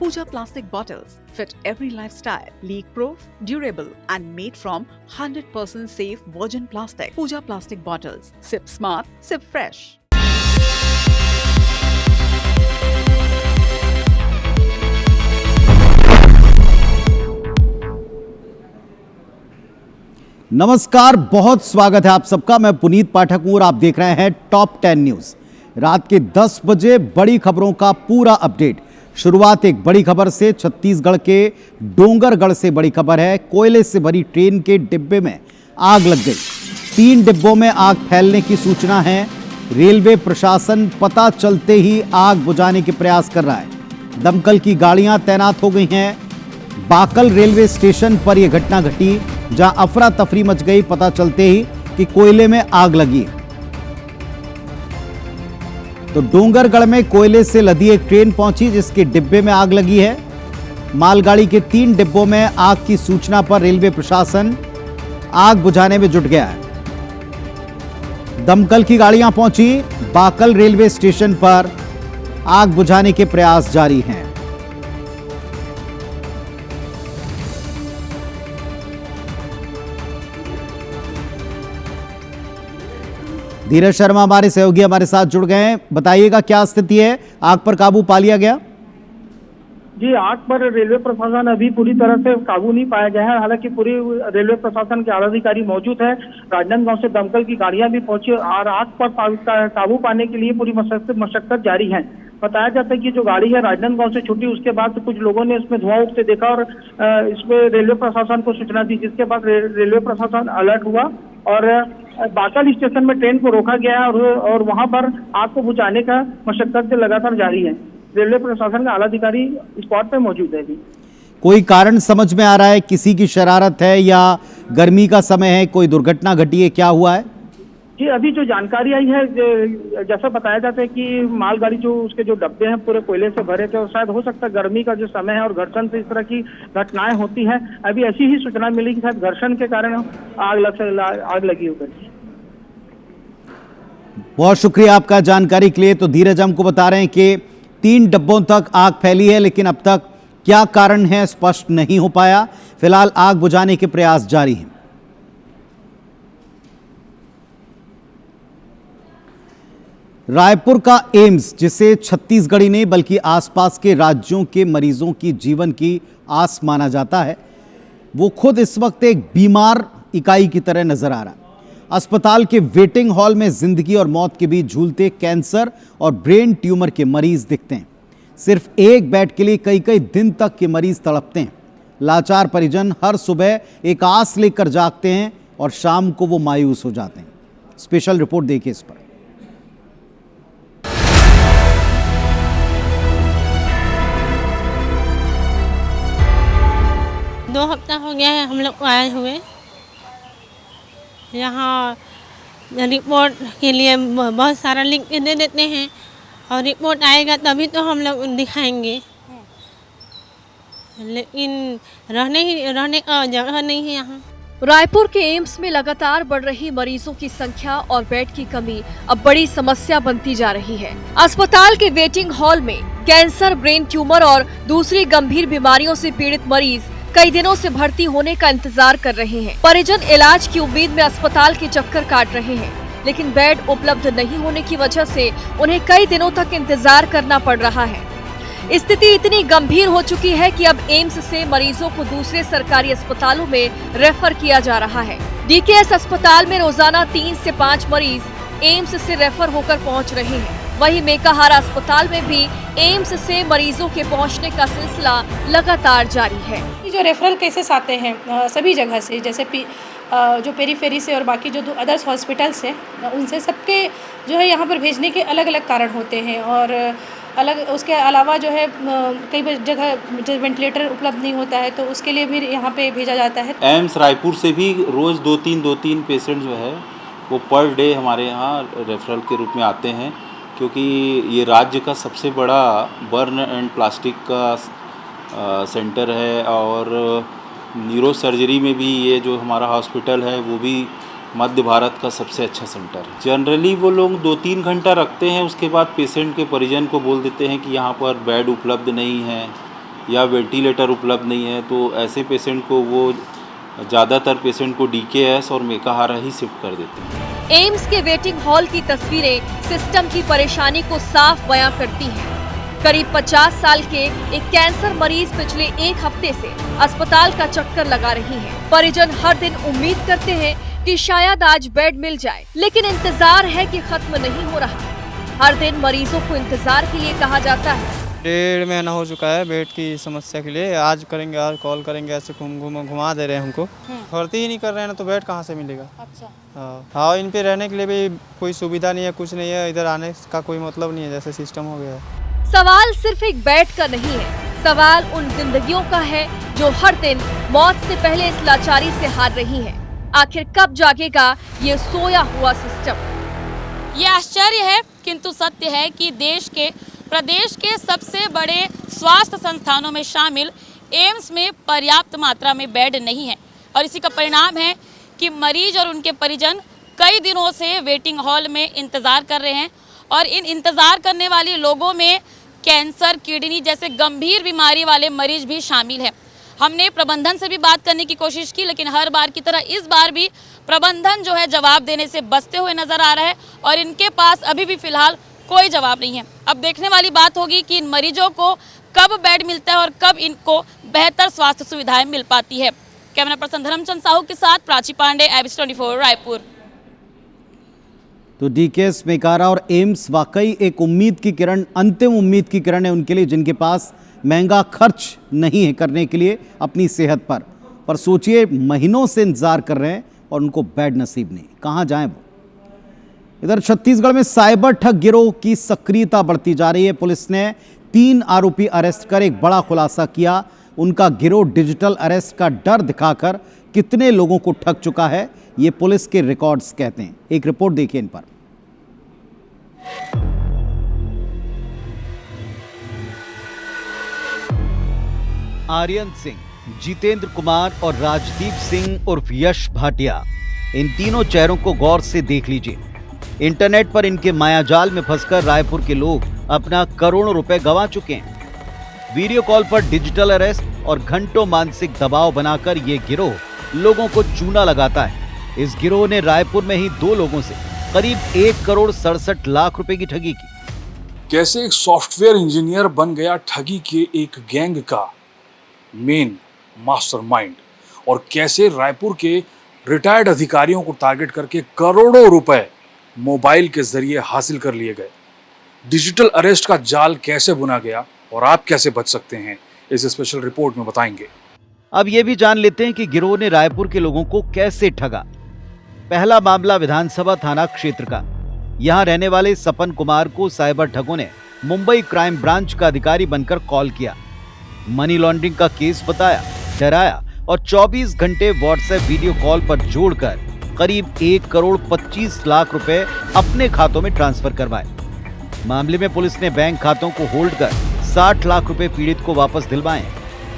Pooja plastic bottles fit every lifestyle, leak-proof, durable and made from 100% safe virgin plastic. Pooja plastic bottles. Sip smart, sip fresh. नमस्कार, बहुत स्वागत है आप सबका। मैं पुनीत पाठक हूं और आप देख रहे हैं टॉप 10 न्यूज। रात के 10 बजे बड़ी खबरों का पूरा अपडेट। शुरुआत एक बड़ी खबर से। छत्तीसगढ़ के डोंगरगढ़ से बड़ी खबर है। कोयले से भरी ट्रेन के डिब्बे में आग लग गई। 3 डिब्बों में आग फैलने की सूचना है। रेलवे प्रशासन पता चलते ही आग बुझाने के प्रयास कर रहा है। दमकल की गाड़ियां तैनात हो गई हैं। बाकल रेलवे स्टेशन पर यह घटना घटी, जहां अफरा तफरी मच गई पता चलते ही कि कोयले में आग लगी। तो डोंगरगढ़ में कोयले से लदी एक ट्रेन पहुंची जिसके डिब्बे में आग लगी है। मालगाड़ी के 3 डिब्बों में आग की सूचना पर रेलवे प्रशासन आग बुझाने में जुट गया है। दमकल की गाड़ियां पहुंची। बाकल रेलवे स्टेशन पर आग बुझाने के प्रयास जारी हैं। धीरज शर्मा हमारे सहयोगी हमारे साथ जुड़ गए हैं। बताइएगा क्या स्थिति है, आग पर काबू पा लिया गया? जी, आग पर रेलवे प्रशासन अभी पूरी तरह से काबू नहीं पाया गया है। हालांकि पूरी रेलवे प्रशासन के आला अधिकारी मौजूद है। राजनांदगांव से दमकल की गाड़ियां भी पहुंची और आग पर काबू पाने के लिए पूरी मशक्कत जारी है। बताया जाता है कि जो गाड़ी है राजनांदगांव से छूटी, उसके बाद कुछ लोगों ने इसमें धुआं उठते देखा और इसमें रेलवे प्रशासन को सूचना दी, जिसके बाद रेलवे प्रशासन अलर्ट हुआ और बाकल स्टेशन में ट्रेन को रोका गया और वहां पर आग को बुझाने का मशक्कत से लगातार जारी है। रेलवे प्रशासन का आला अधिकारी स्पॉट पे मौजूद है। जी, कोई कारण समझ में आ रहा है? किसी की शरारत है या गर्मी का समय है, कोई दुर्घटना घटी है, क्या हुआ है? जी, अभी जो जानकारी आई है, जैसा बताया जाता है कि मालगाड़ी जो उसके जो डब्बे हैं पूरे कोयले से भरे थे और शायद हो सकता है गर्मी का जो समय है और घर्षण से इस तरह की घटनाएं होती हैं। अभी ऐसी ही सूचना मिली कि शायद घर्षण के कारण आग लगी होगी। बहुत शुक्रिया आपका जानकारी के लिए। तो धीरज हमको बता रहे हैं कि 3 डब्बों तक आग फैली है, लेकिन अब तक क्या कारण है स्पष्ट नहीं हो पाया। फिलहाल आग बुझाने के प्रयास जारी हैं। रायपुर का एम्स, जिसे छत्तीसगढ़ी नहीं बल्कि आसपास के राज्यों के मरीजों की जीवन की आस माना जाता है, वो खुद इस वक्त एक बीमार इकाई की तरह नजर आ रहा है। अस्पताल के वेटिंग हॉल में जिंदगी और मौत के बीच झूलते कैंसर और ब्रेन ट्यूमर के मरीज दिखते हैं। सिर्फ एक बेड के लिए कई कई दिन तक के मरीज तड़पते हैं। लाचार परिजन हर सुबह एक आस लेकर जागते हैं और शाम को वो मायूस हो जाते हैं। स्पेशल रिपोर्ट देखिए इस पर। 2 हफ्ता हो गया है हम लोग को आए हुए। यहाँ रिपोर्ट के लिए बहुत सारा लिंक दे देते हैं और रिपोर्ट आएगा तभी तो हम लोग दिखाएंगे, लेकिन रहने का जगह नहीं है यहाँ। रायपुर के एम्स में लगातार बढ़ रही मरीजों की संख्या और बेड की कमी अब बड़ी समस्या बनती जा रही है। अस्पताल के वेटिंग हॉल में कैंसर, ब्रेन ट्यूमर और दूसरी गंभीर बीमारियों से पीड़ित मरीज कई दिनों से भर्ती होने का इंतजार कर रहे हैं। परिजन इलाज की उम्मीद में अस्पताल के चक्कर काट रहे हैं, लेकिन बेड उपलब्ध नहीं होने की वजह से उन्हें कई दिनों तक इंतजार करना पड़ रहा है। स्थिति इतनी गंभीर हो चुकी है कि अब एम्स से मरीजों को दूसरे सरकारी अस्पतालों में रेफर किया जा रहा है। डीकेएस अस्पताल में रोजाना 3 से 5 मरीज एम्स से रेफर होकर पहुंच रहे हैं। वहीं मेकाहारा अस्पताल में भी एम्स से मरीजों के पहुंचने का सिलसिला लगातार जारी है। जो रेफरल केसेस आते हैं सभी जगह से, जैसे जो पेरीफेरी से और बाकी जो अदर्स हॉस्पिटल्स हैं, उनसे सबके जो है यहाँ पर भेजने के अलग अलग कारण होते हैं और अलग उसके अलावा जो है कई जगह जो वेंटिलेटर उपलब्ध नहीं होता है तो उसके लिए भी यहाँ पे भेजा जाता है। एम्स रायपुर से भी रोज़ 2-3 पेशेंट जो है वो पर डे हमारे यहाँ रेफरल के रूप में आते हैं, क्योंकि ये राज्य का सबसे बड़ा बर्न एंड प्लास्टिक का सेंटर है और न्यूरो सर्जरी में भी ये जो हमारा हॉस्पिटल है वो भी मध्य भारत का सबसे अच्छा सेंटर है। जनरली वो लोग 2-3 घंटा रखते हैं, उसके बाद पेशेंट के परिजन को बोल देते हैं कि यहाँ पर बेड उपलब्ध नहीं है या वेंटिलेटर उपलब्ध नहीं है, तो ऐसे पेशेंट को वो ज़्यादातर पेशेंट को DKS और मेकाहारा ही शिफ्ट कर देते हैं। एम्स के वेटिंग हॉल की तस्वीरें सिस्टम की परेशानी को साफ बयां करती हैं। करीब 50 साल के एक कैंसर मरीज पिछले एक हफ्ते से अस्पताल का चक्कर लगा रही हैं। परिजन हर दिन उम्मीद करते हैं कि शायद आज बेड मिल जाए, लेकिन इंतजार है कि खत्म नहीं हो रहा। हर दिन मरीजों को इंतजार के लिए कहा जाता है। 1.5 महीना हो चुका है बेड की समस्या के लिए। आज करेंगे, आज कॉल करेंगे, ऐसे घुमा दे रहे हैं हमको। भर्ती ही नहीं कर रहे हैं ना, तो बेड कहाँ से मिलेगा। अच्छा। हाँ, इन पे रहने के लिए भी कोई सुविधा नहीं है, कुछ नहीं है। इधर आने का कोई मतलब नहीं है, जैसे सिस्टम हो गया है। सवाल सिर्फ एक बेड का नहीं है, सवाल उन जिंदगियों का है जो हर दिन मौत से पहले इस लाचारी से हार रही हैं। आखिर कब जागेगा ये सोया हुआ सिस्टम। ये आश्चर्य है, किंतु सत्य है कि प्रदेश के सबसे बड़े स्वास्थ्य संस्थानों में शामिल एम्स में पर्याप्त मात्रा में बेड नहीं है, और इसी का परिणाम है कि मरीज और उनके परिजन कई दिनों से वेटिंग हॉल में इंतज़ार कर रहे हैं। और इन इंतज़ार करने वाले लोगों में कैंसर, किडनी जैसे गंभीर बीमारी वाले मरीज भी शामिल हैं। हमने प्रबंधन से भी बात करने की कोशिश की, लेकिन हर बार की तरह इस बार भी प्रबंधन जो है जवाब देने से बचते हुए नजर आ रहा है, और इनके पास अभी भी फिलहाल कोई जवाब नहीं है। अब देखने वाली बात होगी कि इन मरीजों को कब बेड मिलता है और कब इनको बेहतर स्वास्थ्य सुविधाएं मिल पाती है। कैमरा पर्सन धर्मचंद साहू के साथ प्राची पांडे, IBC 24 रायपुर। तो DKS, मेकाहारा और एम्स वाकई एक उम्मीद की किरण, अंतिम उम्मीद की किरण है उनके लिए जिनके पास महंगा खर्च नहीं है करने के लिए अपनी सेहत पर सोचिए महीनों से इंतजार कर रहे हैं और उनको बेड नसीब नहीं, कहाँ जाएं वो। इधर छत्तीसगढ़ में साइबर ठग गिरोह की सक्रियता बढ़ती जा रही है। पुलिस ने 3 आरोपी अरेस्ट कर एक बड़ा खुलासा किया। उनका गिरोह डिजिटल अरेस्ट का डर दिखाकर कितने लोगों को ठग चुका है, ये पुलिस के रिकॉर्ड्स कहते हैं। एक रिपोर्ट देखिए इन पर। आर्यन सिंह, जितेंद्र कुमार और राजदीप सिंह उर्फ यश भाटिया, इन तीनों चेहरों को गौर से देख लीजिए। इंटरनेट पर इनके मायाजाल में फंसकर रायपुर के लोग अपना करोड़ों रुपए गंवा चुके हैं। वीडियो कॉल पर डिजिटल अरेस्ट और घंटों मानसिक दबाव बनाकर यह गिरोह लोगों को चूना लगाता है। इस गिरोह ने रायपुर में ही 2 लोगों से करीब 1 करोड़ 67 लाख रुपए की ठगी की। कैसे एक सॉफ्टवेयर इंजीनियर बन गया ठगी के एक गैंग का मेन मास्टरमाइंड, और कैसे रायपुर के रिटायर्ड अधिकारियों को टारगेट करके करोड़ों रुपए मोबाइल के जरिए हासिल कर लिए गए। डिजिटल अरेस्ट का जाल कैसे बुना गया और आप कैसे बच सकते हैं, इस स्पेशल रिपोर्ट में बताएंगे। अब यह भी जान लेते हैं कि गिरोह ने रायपुर के लोगों को कैसे ठगा। पहला मामला विधानसभा थाना क्षेत्र का। यहां रहने वाले सपन कुमार को साइबर ठगों ने मुंबई क्राइम ब्रांच का अधिकारी बनकर कॉल किया, मनी लॉन्ड्रिंग का केस बताया, डराया और 24 घंटे व्हाट्सएप वीडियो कॉल पर जोड़कर करीब 1 करोड़ 25 लाख रुपए अपने खातों में ट्रांसफर करवाए। मामले में पुलिस ने बैंक खातों को होल्ड कर 60 लाख रुपए पीड़ित को वापस दिलवाए।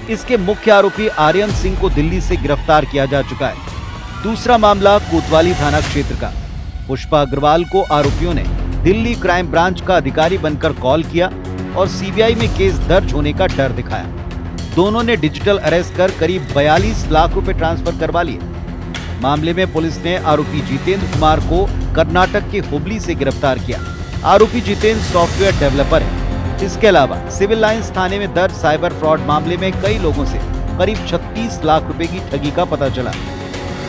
इसके मुख्य आरोपी आर्यन सिंह को दिल्ली से गिरफ्तार किया जा चुका है। दूसरा मामला कोतवाली थाना क्षेत्र का। पुष्पा अग्रवाल को आरोपियों ने दिल्ली क्राइम ब्रांच का अधिकारी बनकर कॉल किया और सीबीआई में केस दर्ज होने का डर दिखाया। दोनों ने डिजिटल अरेस्ट कर करीब 42 लाख रुपए ट्रांसफर करवा लिए। मामले में पुलिस ने आरोपी जितेंद्र कुमार को कर्नाटक के हुबली से गिरफ्तार किया। आरोपी जितेंद्र सॉफ्टवेयर डेवलपर है। इसके अलावा सिविल लाइंस थाने में दर्ज साइबर फ्रॉड मामले में कई लोगों से करीब 36 लाख रुपए की ठगी का पता चला।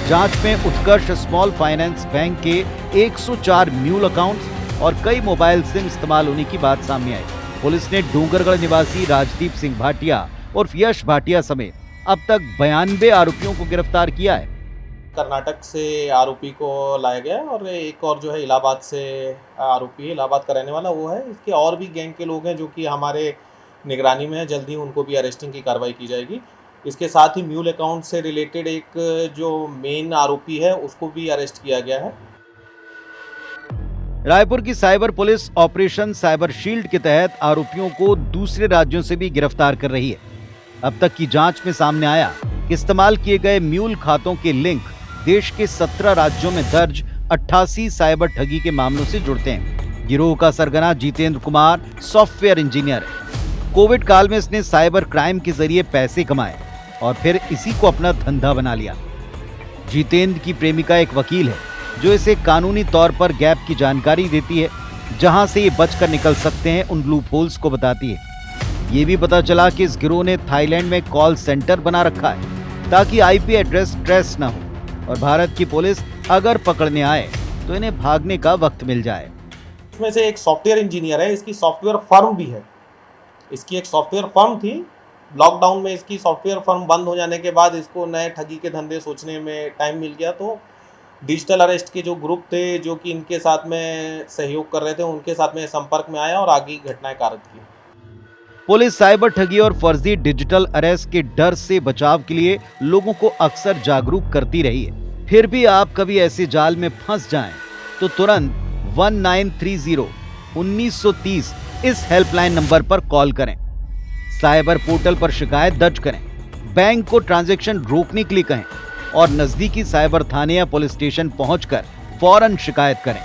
जांच में उत्कर्ष स्मॉल फाइनेंस बैंक के 104 म्यूल अकाउंट्स और कई मोबाइल सिम इस्तेमाल होने की बात सामने आई। पुलिस ने डूंगरगढ़ निवासी राजदीप सिंह भाटिया और यश भाटिया समेत अब तक 92 आरोपियों को गिरफ्तार किया है। कर्नाटक से आरोपी को लाया गया और एक और जो है इलाहाबाद से आरोपी, इलाहाबाद का रहने वाला वो है। इसके और भी गैंग के लोग हैं जो कि हमारे निगरानी में है। जल्दी उनको भी अरेस्टिंग की कार्रवाई की जाएगी। इसके साथ ही म्यूल अकाउंट से रिलेटेड एक जो मेन आरोपी है उसको भी अरेस्ट किया गया है। रायपुर की cyber police operation cyber shield के तहत आरोपियों को दूसरे राज्यों से भी गिरफ्तार कर रही है। अब तक की जांच में सामने आया कि इस्तेमाल किए गए म्यूल खातों के लिंक देश के 17 राज्यों में दर्ज 88 साइबर ठगी के मामलों से जुड़ते हैं। गिरोह का सरगना जितेंद्र कुमार सॉफ्टवेयर इंजीनियर है। कोविड काल में इसने साइबर क्राइम के जरिए पैसे कमाए और फिर इसी को अपना धंधा बना लिया। जितेंद्र की प्रेमिका एक वकील है जो इसे कानूनी तौर पर गैप की जानकारी देती है, जहां से ये बचकर निकल सकते हैं उन लूप होल्स को बताती है। ये भी पता चला कि इस गिरोह ने थाईलैंड में कॉल सेंटर बना रखा है ताकि आईपी एड्रेस ट्रेस न हो और भारत की पुलिस अगर पकड़ने आए तो इन्हें भागने का वक्त मिल जाए। इसमें से एक सॉफ्टवेयर इंजीनियर है, इसकी सॉफ्टवेयर फर्म भी है। इसकी एक सॉफ्टवेयर फर्म थी, लॉकडाउन में इसकी सॉफ्टवेयर फर्म बंद हो जाने के बाद इसको नए ठगी के धंधे सोचने में टाइम मिल गया, तो डिजिटल अरेस्ट के जो ग्रुप थे जो कि इनके साथ में सहयोग कर रहे थे, उनके साथ में संपर्क में आया और आगे घटनाएं कारक की। पुलिस साइबर ठगी और फर्जी डिजिटल अरेस्ट के डर से बचाव के लिए लोगों को अक्सर जागरूक करती रही है। फिर भी आप कभी ऐसे जाल में फंस जाएं तो तुरंत 1930 इस हेल्पलाइन नंबर पर कॉल करें। साइबर पोर्टल पर शिकायत दर्ज करें, बैंक को ट्रांजैक्शन रोकने के लिए कहें और नजदीकी साइबर थाने या पुलिस स्टेशन पहुंचकर फौरन शिकायत करें।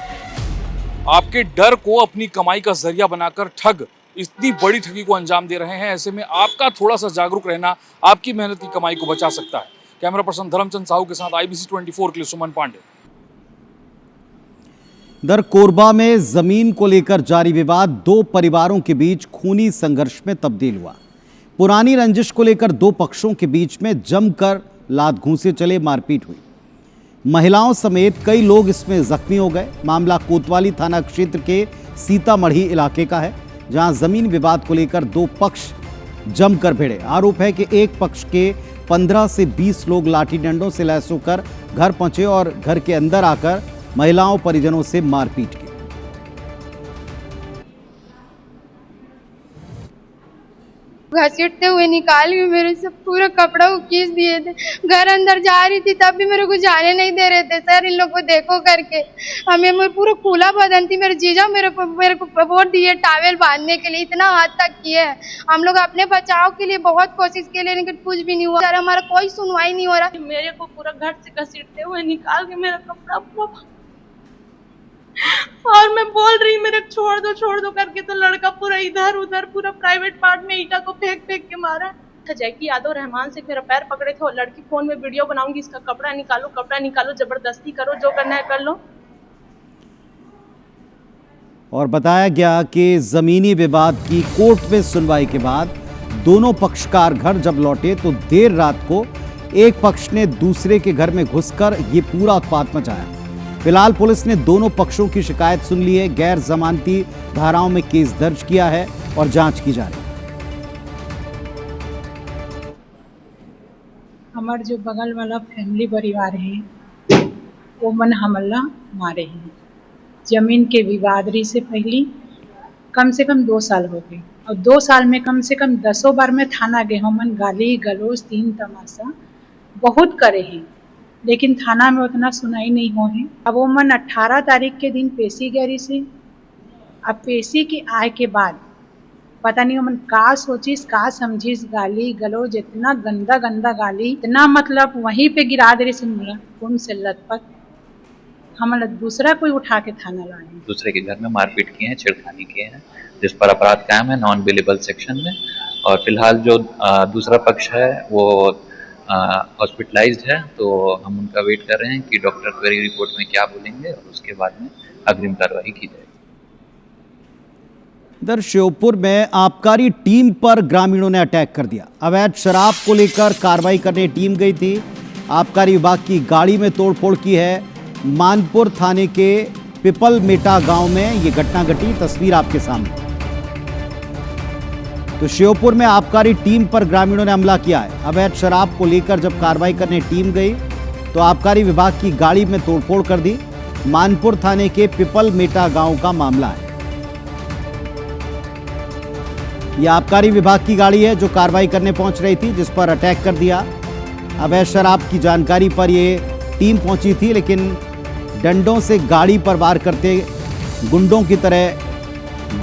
आपके डर को अपनी कमाई का जरिया बनाकर ठग इतनी बड़ी ठगी को अंजाम दे रहे हैं। ऐसे में आपका थोड़ा सा जागरूक रहना आपकी मेहनत की कमाई को बचा सकता है। कैमरा पर्सन धर्मचंद साहू के साथ IBC 24 के लिए सुमन पांडे। दर कोरबा में जमीन को लेकर जारी विवाद दो परिवारों के बीच खूनी संघर्ष में तब्दील हुआ। पुरानी रंजिश को लेकर दो पक्षों के बीच में जमकर लात घूंसे चले, मारपीट हुई। महिलाओं समेत कई लोग इसमें जख्मी हो गए। मामला कोतवाली थाना क्षेत्र के सीतामढ़ी इलाके का है, जहां जमीन विवाद को लेकर दो पक्ष जमकर भिड़े। आरोप है कि एक पक्ष के 15 से 20 लोग लाठी डंडों से लैस होकर घर पहुंचे और घर के अंदर आकर महिलाओं परिजनों से मारपीट की। घसीटते हुए निकाल के मेरे से पूरा कपड़ा को खींच दिए थे। घर अंदर जा रही थी तब भी मेरे को जाने नहीं दे रहे थे। सर इन लोग को देखो करके, हमें मेरे पूरा खुला बदन थी। मेरे जीजा मेरे को वोट दिए टावेल बांधने के लिए, इतना हद तक किए। हम लोग अपने बचाव के लिए बहुत कोशिश के लिए, लेकिन कुछ भी नहीं हुआ। सर हमारा कोई सुनवाई नहीं हो रहा। मेरे को पूरा घर से घसीटते हुए निकाल के मेरा कपड़ा पूरा, और मैं बोल रही मेरे छोड़ दो करके, तो लड़का पूरा इधर उधर पूरा प्राइवेट पार्ट में ईटा को फेंक के मारा। जैकी यादव रहमान से मेरा पैर पकड़े थे और लड़की फोन में वीडियो बनाऊंगी, इसका कपड़ा निकालो, जबरदस्ती करो, जो करना है कर लो। और बताया गया कि जमीनी विवाद की कोर्ट में सुनवाई के बाद दोनों पक्षकार घर जब लौटे तो देर रात को एक पक्ष ने दूसरे के घर में घुसकर ये पूरा उत्पात मचाया। फिलहाल पुलिस ने दोनों पक्षों की शिकायत सुन ली है। गैर जमानती धाराओं में केस दर्ज किया है और जांच की जा रही है। हमारे जो बगल वाला फैमिली परिवार है वो मन हमला मारे हैं। जमीन के विवादरी से पहले कम से कम 2 साल हो गए और 2 साल में कम से कम 10 बार में थाना गए। हमन गाली गलौज 3 तमाशा बहुत करे हैं, लेकिन थाना में उतना सुनाई नहीं हो है। अब वो मन 18 तारीख के दिन पेशी गरी से, अब पेशी के आए के बाद पता नहीं मन का सोचिस का समझिस, गाली गलौज इतना गंदा गाली, इतना मतलब वहीं पे गिरा दे रही से खून से लथपथ। हम दूसरा कोई उठा के थाना लाए, दूसरे के घर में मारपीट किए हैं, छेड़खानी किए हैं, जिस पर अपराध कायम है नॉन बिलेबल सेक्शन में। और फिलहाल जो दूसरा पक्ष है वो हॉस्पिटलाइज्ड है, तो हम उनका वेट कर रहे हैं कि डॉक्टर क्वेरी रिपोर्ट में क्या बोलेंगे और उसके बाद में अग्रिम कार्रवाई की जाएगी। इधर श्योपुर में आबकारी टीम पर ग्रामीणों ने अटैक कर दिया। अवैध शराब को लेकर कार्रवाई करने टीम गई थी। आबकारी विभाग की गाड़ी में तोड़फोड़ की है। मानपुर थाने के पिपल मेटा गांव में ये घटना घटी, तस्वीर आपके सामने। तो श्योपुर में आबकारी टीम पर ग्रामीणों ने हमला किया है। अवैध शराब को लेकर जब कार्रवाई करने टीम गई तो आबकारी विभाग की गाड़ी में तोड़फोड़ कर दी। मानपुर थाने के पिपल मेटा गांव का मामला है। यह आबकारी विभाग की गाड़ी है जो कार्रवाई करने पहुंच रही थी, जिस पर अटैक कर दिया। अवैध शराब की जानकारी पर यह टीम पहुंची थी, लेकिन डंडों से गाड़ी पर वार करते गुंडों की तरह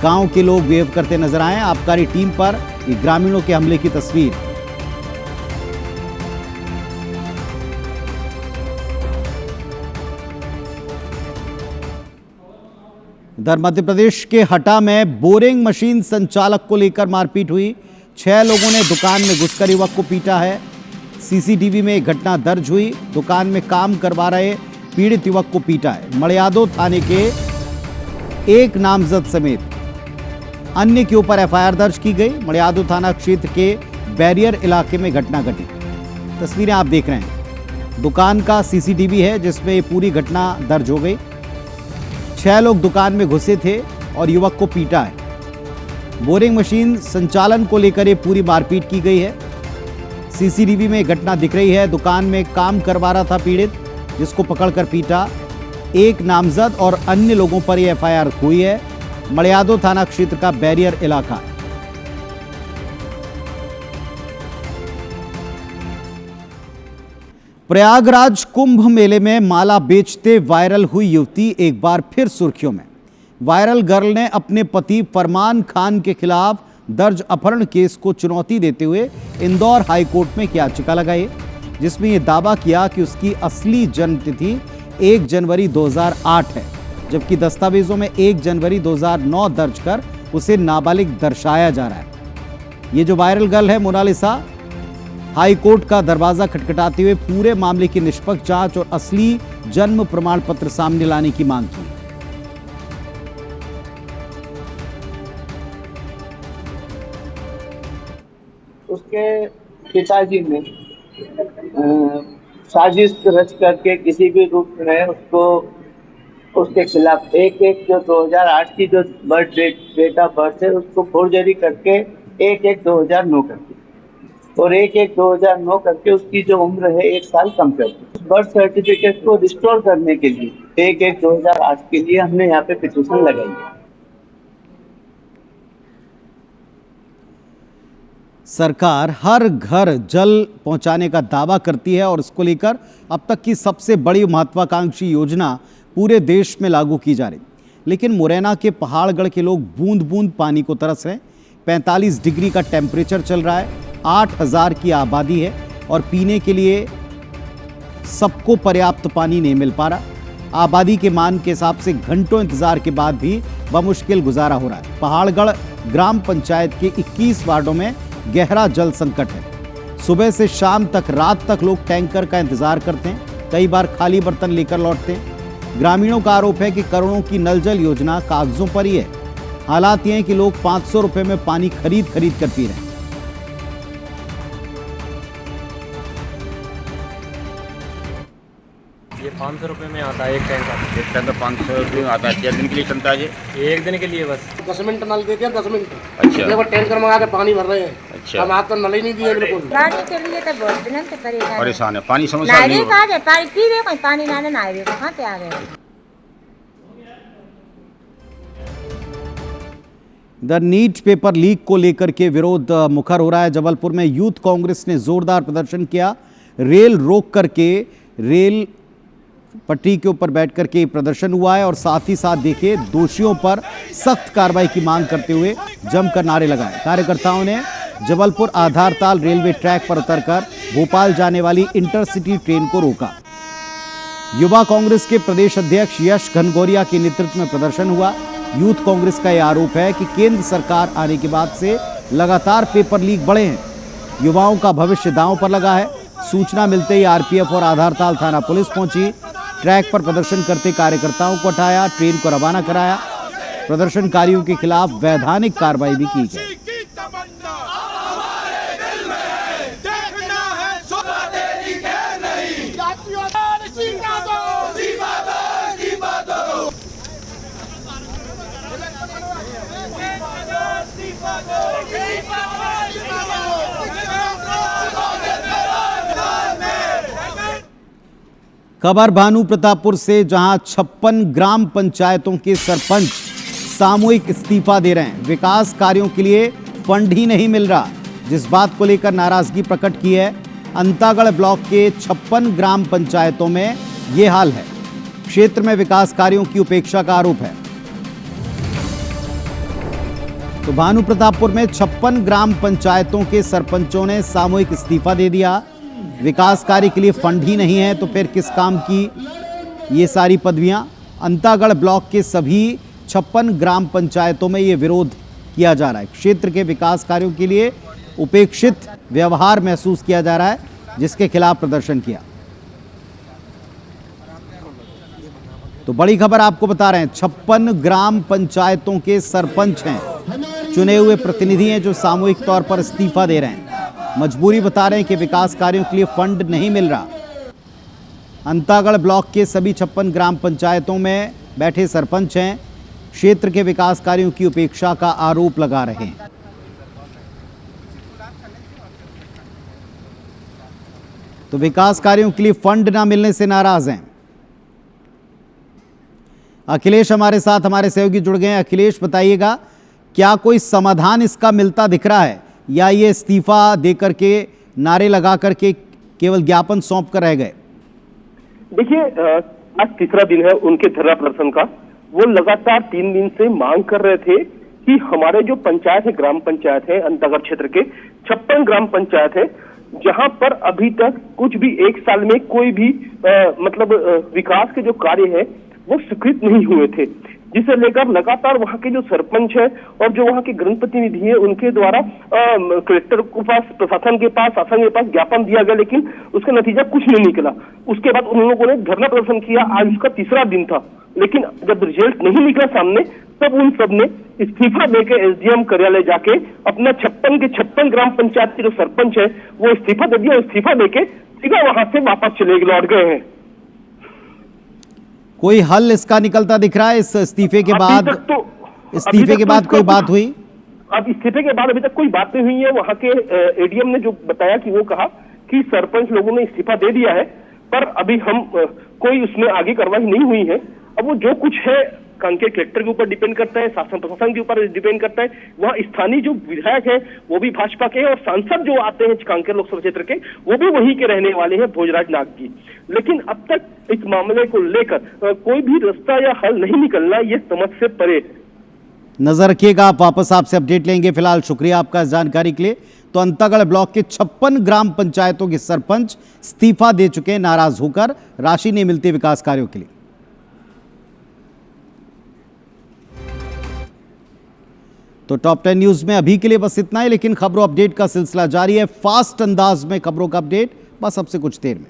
गांव के लोग वेव करते नजर आए। आबकारी टीम पर ये ग्रामीणों के हमले की तस्वीर। उधर मध्य प्रदेश के हटा में बोरिंग मशीन संचालक को लेकर मारपीट हुई। 6 लोगों ने दुकान में घुसकर युवक को पीटा है। सीसीटीवी में एक घटना दर्ज हुई। दुकान में काम करवा रहे पीड़ित युवक को पीटा है। मड़ियादो थाने के एक नामजद समेत अन्य के ऊपर एफआईआर दर्ज की गई। मड़ियादो थाना क्षेत्र के बैरियर इलाके में घटना घटी। तस्वीरें आप देख रहे हैं। दुकान का सीसीटीवी है जिसमें ये पूरी घटना दर्ज हो गई। 6 लोग दुकान में घुसे थे और युवक को पीटा है। बोरिंग मशीन संचालन को लेकर ये पूरी मारपीट की गई है। सीसीटीवी में घटना दिख रही है। दुकान में काम करवा रहा था पीड़ित, जिसको पकड़कर पीटा। एक नामजद और अन्य लोगों पर यह एफआईआर हुई है। मड़ियादो थाना क्षेत्र का बैरियर इलाका। प्रयागराज कुंभ मेले में माला बेचते वायरल हुई युवती एक बार फिर सुर्खियों में। वायरल गर्ल ने अपने पति फरमान खान के खिलाफ दर्ज अपहरण केस को चुनौती देते हुए इंदौर हाईकोर्ट में एक याचिका लगाई, जिसमें यह दावा किया कि उसकी असली जन्मतिथि 1 जनवरी 2008 है, जबकि दस्तावेजों में 1 जनवरी 2009 दर्ज कर उसे नाबालिग दर्शाया जा रहा है। ये जो वायरल गर्ल है मोनालिसा, हाई कोर्ट का दरवाजा खटखटाते हुए पूरे मामले की निष्पक्ष जांच और असली जन्म प्रमाण पत्र सामने लाने की मांग की। उसके पिताजी ने साजिश रच करके किसी भी रूप में उसके खिलाफ एक जो 2008 की जो बर्थ डेट ऑफ बर्थ है उसको फोर्जरी करके 1/1/2009 कर दी और 1/1/2009 करके उसकी जो उम्र है 1 साल कम कर दी। बर्थ सर्टिफिकेट को रिस्टोर करने के लिए 1/1/2008 के लिए हमने यहाँ पे पिटीशन लगाई है। सरकार हर घर जल पहुंचाने का दावा करती है और इसको लेकर अब तक की सबसे बड़ी महत्वाकांक्षी योजना पूरे देश में लागू की जा रही। लेकिन मुरैना के पहाड़गढ़ के लोग बूंद बूंद पानी को तरस रहे हैं। 45 डिग्री का टेम्परेचर चल रहा है। 8000 की आबादी है और पीने के लिए सबको पर्याप्त पानी नहीं मिल पा रहा। आबादी के मान के हिसाब से घंटों इंतजार के बाद भी बमुश्किल गुजारा हो रहा है। पहाड़गढ़ ग्राम पंचायत के 21 वार्डों में गहरा जल संकट है। सुबह से शाम तक, रात तक लोग टैंकर का इंतजार करते हैं। कई बार खाली बर्तन लेकर लौटते हैं। ग्रामीणों का आरोप है कि करोड़ों की नल जल योजना कागजों पर ही है। हालात ये हैं कि लोग 500 रुपए में पानी खरीद कर पी रहे हैं। ये 500 रुपए में आता है एक टैंकर। एक टैंकर 500 रुपये में आता है। 6 दिन के लिए चलता है ये? 1 दिन के लिए बस। 10 मिनट नल देते हैं, 10 मिनट। अच्छा। देखो टैंकर मंगा के पानी भर रहे हैं। अच्छा। हम आप तो नल ही नहीं दिए बिल्कुल। पानी के लिए तो बहुत दिन से परेशान है। पानी समस्या नहीं है। पानी पी रहे, कोई पानी ना नहाए, कहाँ पे आ गए। इधर नीट पेपर लीक को लेकर के विरोध मुखर हो रहा है। जबलपुर में यूथ कांग्रेस ने जोरदार प्रदर्शन किया। रेल रोक करके, रेल पटरी के ऊपर बैठ करके प्रदर्शन हुआ है और साथ ही साथ देखिए दोषियों पर सख्त कार्रवाई की मांग करते हुए जमकर नारे लगाए। कार्यकर्ताओं ने जबलपुर आधारताल रेलवे ट्रैक पर उतरकर भोपाल जाने वाली इंटरसिटी ट्रेन को रोका। युवा कांग्रेस के प्रदेश अध्यक्ष यश घनघोरिया के नेतृत्व में प्रदर्शन हुआ। यूथ कांग्रेस का यह आरोप है कि केंद्र सरकार आने के बाद से लगातार पेपर लीक बढ़े हैं। युवाओं का भविष्य दांव पर लगा है। सूचना मिलते ही आरपीएफ और आधारताल थाना पुलिस पहुंची। ट्रैक पर प्रदर्शन करते कार्यकर्ताओं को हटाया, ट्रेन को रवाना कराया। प्रदर्शनकारियों के खिलाफ वैधानिक कार्रवाई भी की गई। खबर भानु प्रतापपुर से, जहां 56 ग्राम पंचायतों के सरपंच सामूहिक इस्तीफा दे रहे हैं। विकास कार्यों के लिए फंड ही नहीं मिल रहा, जिस बात को लेकर नाराजगी प्रकट की है। अंतागढ़ ब्लॉक के 56 ग्राम पंचायतों में ये हाल है। क्षेत्र में विकास कार्यों की उपेक्षा का आरोप है। तो भानु प्रतापपुर में 56 ग्राम पंचायतों के सरपंचों ने सामूहिक इस्तीफा दे दिया। विकास कार्य के लिए फंड ही नहीं है तो फिर किस काम की ये सारी पदवियां। अंतागढ़ ब्लॉक के सभी 56 ग्राम पंचायतों में ये विरोध किया जा रहा है। क्षेत्र के विकास कार्यों के लिए उपेक्षित व्यवहार महसूस किया जा रहा है, जिसके खिलाफ प्रदर्शन किया। तो बड़ी खबर आपको बता रहे हैं, 56 ग्राम पंचायतों के सरपंच हैं, चुने हुए प्रतिनिधि हैं जो सामूहिक तौर पर इस्तीफा दे रहे हैं। मजबूरी बता रहे हैं कि विकास कार्यों के लिए फंड नहीं मिल रहा। अंतागढ़ ब्लॉक के सभी 56 ग्राम पंचायतों में बैठे सरपंच हैं, क्षेत्र के विकास कार्यों की उपेक्षा का आरोप लगा रहे हैं। तो विकास कार्यों के लिए फंड ना मिलने से नाराज हैं। अखिलेश हमारे साथ, हमारे सहयोगी जुड़ गए हैं। अखिलेश, बताइएगा, क्या कोई समाधान इसका मिलता दिख रहा है या ये इस्तीफा देकर के, नारे लगा करके केवल ज्ञापन सौंप कर रह गए? देखिए, आज तीसरा दिन है उनके धरना प्रदर्शन का। वो लगातार 3 दिन से मांग कर रहे थे कि हमारे जो पंचायत है, ग्राम पंचायत है, अंतागढ़ क्षेत्र के 56 ग्राम पंचायत है, जहां पर अभी तक कुछ भी 1 साल में कोई भी विकास के जो कार्य है वो स्वीकृत नहीं हुए थे, जिसे लेकर लगातार वहां के जो सरपंच है और जो वहां के जनप्रतिनिधि है उनके द्वारा कलेक्टर के पास, प्रशासन के पास, शासन के पास ज्ञापन दिया गया, लेकिन उसका नतीजा कुछ नहीं निकला। उसके बाद उन लोगों ने धरना प्रदर्शन किया। आज उसका तीसरा दिन था, लेकिन जब रिजल्ट नहीं निकला सामने, तब उन सब ने इस्तीफा देके एसडीएम कार्यालय जाके अपना 56 ग्राम पंचायत के जो सरपंच है वो इस्तीफा दे दिया। इस्तीफा देके सीधा वहां से वापस लौट गए हैं। कोई हल इसका निकलता दिख रहा है इस इस्तीफे के बाद? इस्तीफे के बाद कोई बात हुई? अब इस्तीफे के बाद अभी तक कोई बात नहीं हुई है। वहां के एडीएम ने जो बताया कि वो कहा कि सरपंच लोगों ने इस्तीफा दे दिया है, पर अभी हम कोई उसमें आगे कार्रवाई नहीं हुई है। अब वो जो कुछ है कांकेर कलेक्टर के ऊपर डिपेंड करता है, शासन प्रशासन के ऊपर डिपेंड करता है। वहाँ स्थानीय जो विधायक है वो भी भाजपा के हैं और सांसद जो आते हैं कांकेर लोकसभा क्षेत्र के वो भी वहीं के रहने वाले हैं, भोजराज नागजी। लेकिन अब तक इस मामले को लेकर कोई भी रास्ता या हल नहीं निकलना, ये समझ से परे। नजर रखिएगा, आप वापस आपसे अपडेट लेंगे। फिलहाल शुक्रिया आपका इस जानकारी के लिए। तो अंतागढ़ ब्लॉक के 56 ग्राम पंचायतों के सरपंच इस्तीफा दे चुके हैं, नाराज होकर। राशि नहीं मिलती विकास कार्यों के लिए। तो टॉप 10 न्यूज में अभी के लिए बस इतना ही, लेकिन खबरों अपडेट का सिलसिला जारी है। फास्ट अंदाज में खबरों का अपडेट बस अब से कुछ देर में।